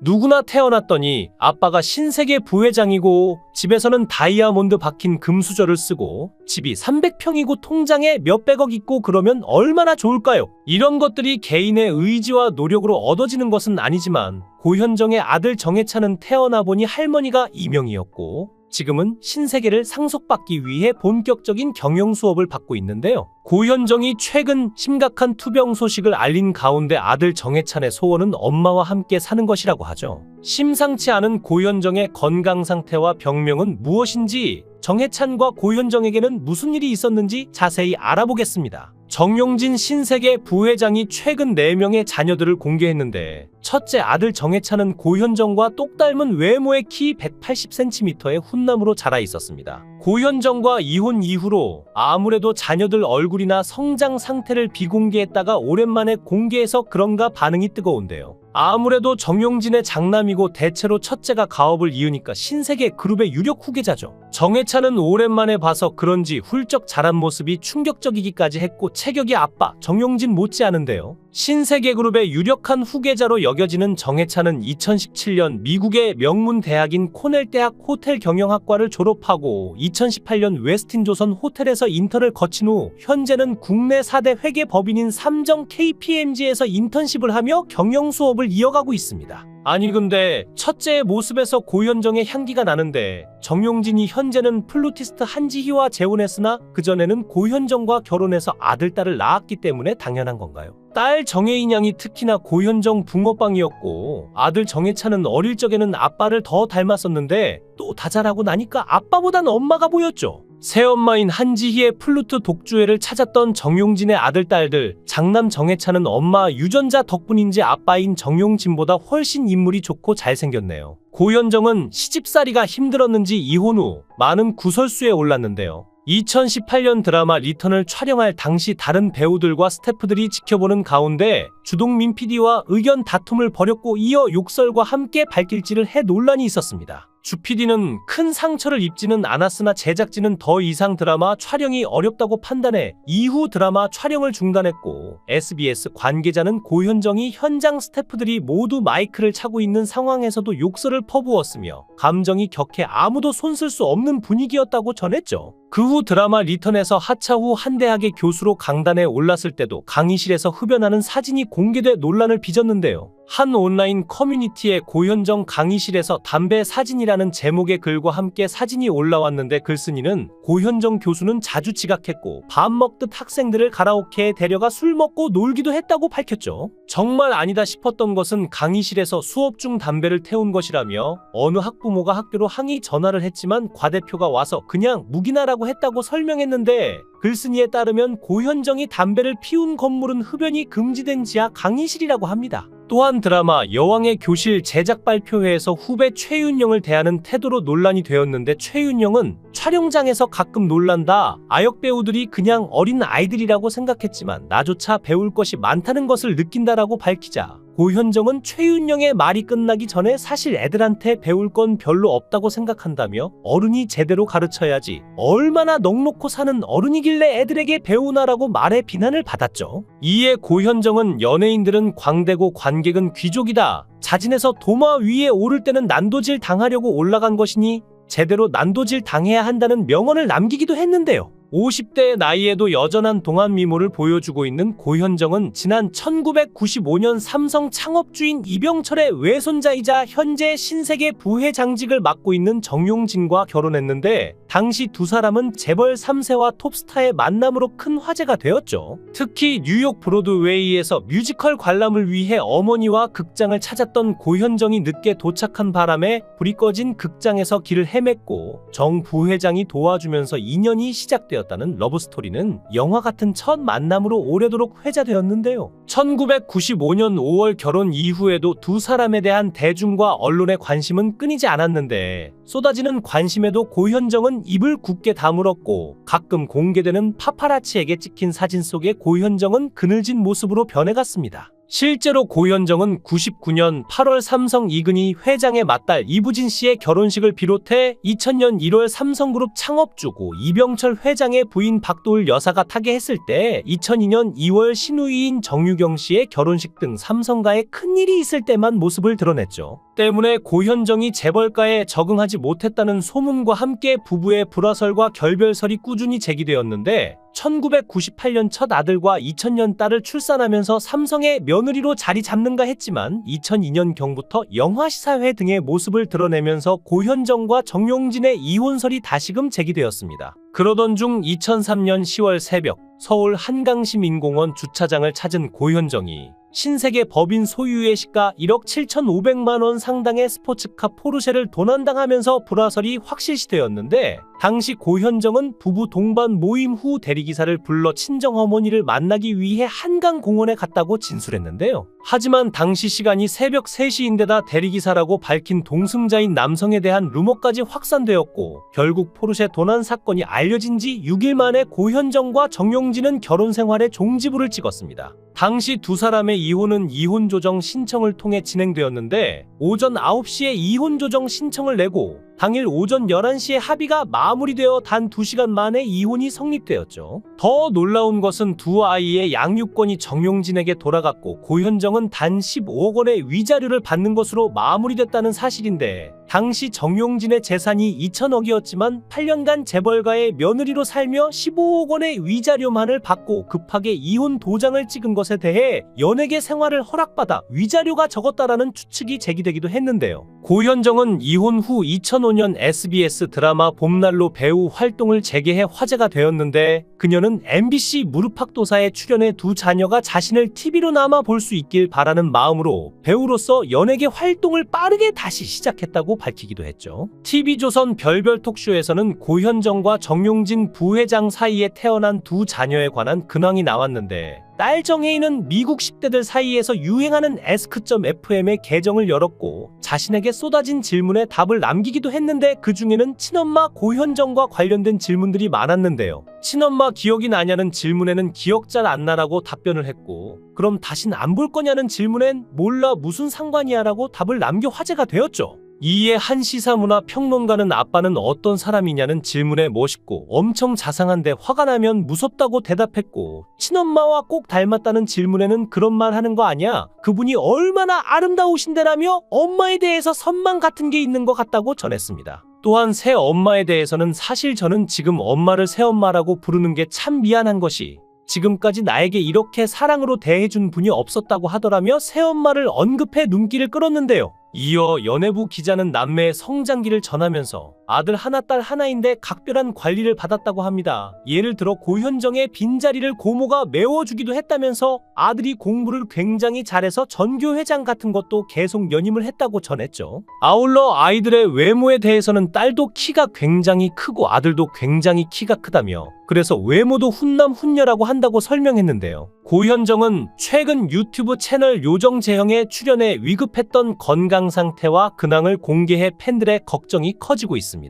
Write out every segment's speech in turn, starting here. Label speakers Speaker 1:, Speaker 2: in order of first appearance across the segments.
Speaker 1: 누구나 태어났더니 아빠가 신세계 부회장이고 집에서는 다이아몬드 박힌 금수저를 쓰고 집이 300평이고 통장에 몇백억 있고 그러면 얼마나 좋을까요? 이런 것들이 개인의 의지와 노력으로 얻어지는 것은 아니지만 고현정의 아들 정해찬은 태어나 보니 할머니가 이명이었고 지금은 신세계를 상속받기 위해 본격적인 경영 수업을 받고 있는데요. 고현정이 최근 심각한 투병 소식을 알린 가운데 아들 정해찬의 소원은 엄마와 함께 사는 것이라고 하죠. 심상치 않은 고현정의 건강 상태와 병명은 무엇인지, 정해찬과 고현정에게는 무슨 일이 있었는지 자세히 알아보겠습니다. 정용진 신세계 부회장이 최근 4명의 자녀들을 공개했는데 첫째 아들 정해찬은 고현정과 똑 닮은 외모의 키 180cm의 훈남으로 자라 있었습니다. 고현정과 이혼 이후로 아무래도 자녀들 얼굴이나 성장 상태를 비공개했다가 오랜만에 공개해서 그런가 반응이 뜨거운데요. 아무래도 정용진의 장남이고 대체로 첫째가 가업을 이으니까 신세계 그룹의 유력 후계자죠. 정해찬은 오랜만에 봐서 그런지 훌쩍 자란 모습이 충격적이기까지 했고 체격이 아빠 정용진 못지않은데요. 신세계 그룹의 유력한 후계자로 여겨지는 정해찬은 2017년 미국의 명문 대학인 코넬 대학 호텔 경영학과를 졸업하고 2018년 웨스틴조선 호텔에서 인턴을 거친 후 현재는 국내 4대 회계 법인인 삼정 KPMG에서 인턴십을 하며 경영 수업을 이어가고 있습니다. 아니 근데 첫째의 모습에서 고현정의 향기가 나는데 정용진이 현재는 플루티스트 한지희와 재혼했으나 그전에는 고현정과 결혼해서 아들, 딸을 낳았기 때문에 당연한 건가요? 딸 정혜인 양이 특히나 고현정 붕어빵이었고 아들 정해찬은 어릴 적에는 아빠를 더 닮았었는데 또 다 자라고 나니까 아빠보단 엄마가 보였죠. 새엄마인 한지희의 플루트 독주회를 찾았던 정용진의 아들, 딸들, 장남 정해찬은 엄마 유전자 덕분인지 아빠인 정용진보다 훨씬 인물이 좋고 잘생겼네요. 고현정은 시집살이가 힘들었는지 이혼 후 많은 구설수에 올랐는데요. 2018년 드라마 리턴을 촬영할 당시 다른 배우들과 스태프들이 지켜보는 가운데 주동민 PD와 의견 다툼을 벌였고 이어 욕설과 함께 발길질을 해 논란이 있었습니다. 주 PD는 큰 상처를 입지는 않았으나 제작진은 더 이상 드라마 촬영이 어렵다고 판단해 이후 드라마 촬영을 중단했고 SBS 관계자는 고현정이 현장 스태프들이 모두 마이크를 차고 있는 상황에서도 욕설을 퍼부었으며 감정이 격해 아무도 손쓸 수 없는 분위기였다고 전했죠. 그 후 드라마 리턴에서 하차 후 한 대학의 교수로 강단에 올랐을 때도 강의실에서 흡연하는 사진이 공개돼 논란을 빚었는데요. 한 온라인 커뮤니티에 고현정 강의실에서 담배 사진이라는 제목의 글과 함께 사진이 올라왔는데 글쓴이는 고현정 교수는 자주 지각했고 밥 먹듯 학생들을 가라오케에 데려가 술 먹고 놀기도 했다고 밝혔죠. 정말 아니다 싶었던 것은 강의실에서 수업 중 담배를 태운 것이라며 어느 학부모가 학교로 항의 전화를 했지만 과대표가 와서 그냥 묵인하라고 했다고 설명했는데 글쓴이에 따르면 고현정이 담배를 피운 건물은 흡연이 금지된 지하 강의실이라고 합니다. 또한 드라마 여왕의 교실 제작 발표회에서 후배 최윤영을 대하는 태도로 논란이 되었는데 최윤영은 촬영장에서 가끔 놀란다. 아역 배우들이 그냥 어린 아이들이라고 생각했지만 나조차 배울 것이 많다는 것을 느낀다라고 밝히자 고현정은 최윤영의 말이 끝나기 전에 사실 애들한테 배울 건 별로 없다고 생각한다며 어른이 제대로 가르쳐야지 얼마나 넉놓고 사는 어른이길래 애들에게 배우나라고 말해 비난을 받았죠. 이에 고현정은 연예인들은 광대고 관객은 귀족이다. 자진해서 도마 위에 오를 때는 난도질 당하려고 올라간 것이니 제대로 난도질 당해야 한다는 명언을 남기기도 했는데요. 50대의 나이에도 여전한 동안 미모를 보여주고 있는 고현정은 지난 1995년 삼성 창업주인 이병철의 외손자이자 현재 신세계 부회장직을 맡고 있는 정용진과 결혼했는데 당시 두 사람은 재벌 3세와 톱스타의 만남으로 큰 화제가 되었죠. 특히 뉴욕 브로드웨이에서 뮤지컬 관람을 위해 어머니와 극장을 찾았던 고현정이 늦게 도착한 바람에 불이 꺼진 극장에서 길을 헤맸고 정 부회장이 도와주면서 인연이 시작되었다는 러브스토리는 영화 같은 첫 만남으로 오래도록 회자되었는데요. 1995년 5월 결혼 이후에도 두 사람에 대한 대중과 언론의 관심은 끊이지 않았는데 쏟아지는 관심에도 고현정은 입을 굳게 다물었고 가끔 공개되는 파파라치에게 찍힌 사진 속에 고현정은 그늘진 모습으로 변해갔습니다. 실제로 고현정은 99년 8월 삼성 이근희 회장의 맏딸 이부진 씨의 결혼식을 비롯해 2000년 1월 삼성그룹 창업주고 이병철 회장의 부인 박도을 여사가 타계했을 때 2002년 2월 신우이인 정유경 씨의 결혼식 등 삼성가에 큰일이 있을 때만 모습을 드러냈죠. 때문에 고현정이 재벌가에 적응하지 못했다는 소문과 함께 부부의 불화설과 결별설이 꾸준히 제기되었는데 1998년 첫 아들과 2000년 딸을 출산하면서 삼성의 며느리로 자리 잡는가 했지만 2002년경부터 영화 시사회 등의 모습을 드러내면서 고현정과 정용진의 이혼설이 다시금 제기되었습니다. 그러던 중 2003년 10월 새벽 서울 한강시민공원 주차장을 찾은 고현정이 신세계 법인 소유의 시가 1억 7,500만 원 상당의 스포츠카 포르쉐를 도난당하면서 불화설이 확실시되었는데 당시 고현정은 부부 동반 모임 후 대리기사를 불러 친정어머니를 만나기 위해 한강공원에 갔다고 진술했는데요. 하지만 당시 시간이 새벽 3시인데다 대리기사라고 밝힌 동승자인 남성에 대한 루머까지 확산되었고 결국 포르쉐 도난 사건이 알려진 지 6일 만에 고현정과 정용진은 결혼 생활에 종지부를 찍었습니다. 당시 두 사람의 이혼은 이혼조정 신청을 통해 진행되었는데 오전 9시에 이혼조정 신청을 내고 당일 오전 11시에 합의가 마무리되어 단 2시간 만에 이혼이 성립되었죠. 더 놀라운 것은 두 아이의 양육권이 정용진에게 돌아갔고 고현정은 단 15억 원의 위자료를 받는 것으로 마무리됐다는 사실인데 당시 정용진의 재산이 2천억이었지만 8년간 재벌가의 며느리로 살며 15억 원의 위자료만을 받고 급하게 이혼 도장을 찍은 것에 대해 연예계 생활을 허락받아 위자료가 적었다라는 추측이 제기되기도 했는데요. 고현정은 이혼 후 2005년 SBS 드라마 봄날로 배우 활동을 재개해 화제가 되었는데 그녀는 MBC 무릎팍도사에 출연해 두 자녀가 자신을 TV로 남아 볼 수 있길 바라는 마음으로 배우로서 연예계 활동을 빠르게 다시 시작했다고 밝히기도 했죠. TV조선 별별 톡쇼에서는 고현정과 정용진 부회장 사이에 태어난 두 자녀에 관한 근황이 나왔는데 딸 정혜인은 미국 10대들 사이에서 유행하는 ask.fm의 계정을 열었고 자신에게 쏟아진 질문에 답을 남기기도 했는데 그 중에는 친엄마 고현정과 관련된 질문들이 많았는데요. 친엄마 기억이 나냐는 질문에는 기억 잘 안 나라고 답변을 했고 그럼 다신 안 볼 거냐는 질문엔 몰라 무슨 상관이야 라고 답을 남겨 화제가 되었죠. 이에 한 시사문화 평론가는 아빠는 어떤 사람이냐는 질문에 멋있고 엄청 자상한데 화가 나면 무섭다고 대답했고 친엄마와 꼭 닮았다는 질문에는 그런 말 하는 거 아니야? 그분이 얼마나 아름다우신데라며 엄마에 대해서 선망 같은 게 있는 것 같다고 전했습니다. 또한 새엄마에 대해서는 사실 저는 지금 엄마를 새엄마라고 부르는 게 참 미안한 것이 지금까지 나에게 이렇게 사랑으로 대해준 분이 없었다고 하더라며 새엄마를 언급해 눈길을 끌었는데요. 이어 연예부 기자는 남매의 성장기를 전하면서 아들 하나 딸 하나인데 각별한 관리를 받았다고 합니다. 예를 들어 고현정의 빈자리를 고모가 메워주기도 했다면서 아들이 공부를 굉장히 잘해서 전교회장 같은 것도 계속 연임을 했다고 전했죠. 아울러 아이들의 외모에 대해서는 딸도 키가 굉장히 크고 아들도 굉장히 키가 크다며 그래서 외모도 훈남 훈녀라고 한다고 설명했는데요. 고현정은 최근 유튜브 채널 요정재형에 출연해 위급했던 건강 상태와 근황을 공개해 팬들의 걱정이 커지고 있습니다.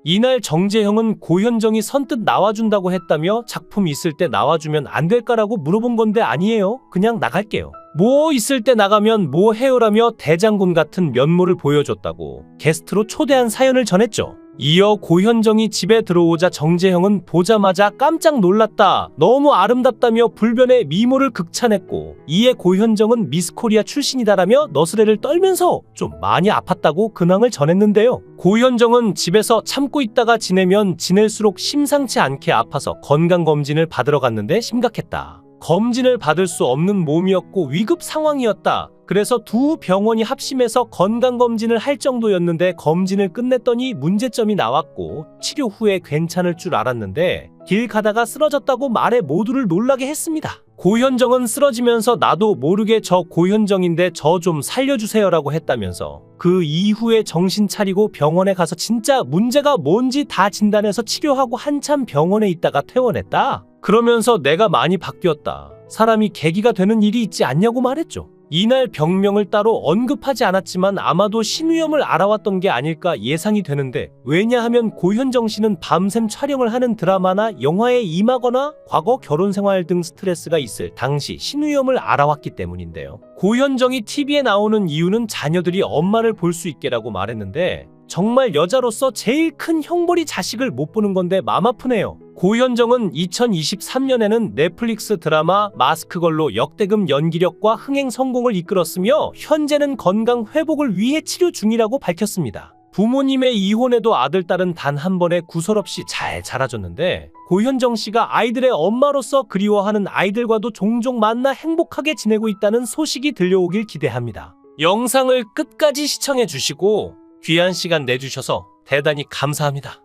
Speaker 1: 이날 정재형은 고현정이 선뜻 나와준다고 했다며 작품 있을 때 나와주면 안 될까라고 물어본 건데 아니에요. 그냥 나갈게요. 뭐 있을 때 나가면 뭐 해요라며 대장군 같은 면모를 보여줬다고 게스트로 초대한 사연을 전했죠. 이어 고현정이 집에 들어오자 정재형은 보자마자 깜짝 놀랐다. 너무 아름답다며 불변의 미모를 극찬했고 이에 고현정은 미스코리아 출신이다라며 너스레를 떨면서 좀 많이 아팠다고 근황을 전했는데요. 고현정은 집에서 참고 있다가 지내면 지낼수록 심상치 않게 아파서 건강검진을 받으러 갔는데 심각했다. 검진을 받을 수 없는 몸이었고 위급 상황이었다. 그래서 두 병원이 합심해서 건강검진을 할 정도였는데 검진을 끝냈더니 문제점이 나왔고 치료 후에 괜찮을 줄 알았는데 길 가다가 쓰러졌다고 말해 모두를 놀라게 했습니다. 고현정은 쓰러지면서 나도 모르게 저 고현정인데 저 좀 살려주세요라고 했다면서 그 이후에 정신 차리고 병원에 가서 진짜 문제가 뭔지 다 진단해서 치료하고 한참 병원에 있다가 퇴원했다. 그러면서 내가 많이 바뀌었다. 사람이 계기가 되는 일이 있지 않냐고 말했죠. 이날 병명을 따로 언급하지 않았지만 아마도 신위험을 알아왔던 게 아닐까 예상이 되는데 왜냐하면 고현정 씨는 밤샘 촬영을 하는 드라마나 영화에 임하거나 과거 결혼생활 등 스트레스가 있을 당시 신위험을 알아왔기 때문인데요. 고현정이 TV에 나오는 이유는 자녀들이 엄마를 볼 수 있게라고 말했는데 정말 여자로서 제일 큰 형벌이 자식을 못 보는 건데 맘 아프네요. 고현정은 2023년에는 넷플릭스 드라마 마스크걸로 역대급 연기력과 흥행 성공을 이끌었으며 현재는 건강 회복을 위해 치료 중이라고 밝혔습니다. 부모님의 이혼에도 아들, 딸은 단 한 번의 구설 없이 잘 자라줬는데 고현정 씨가 아이들의 엄마로서 그리워하는 아이들과도 종종 만나 행복하게 지내고 있다는 소식이 들려오길 기대합니다. 영상을 끝까지 시청해 주시고 귀한 시간 내주셔서 대단히 감사합니다.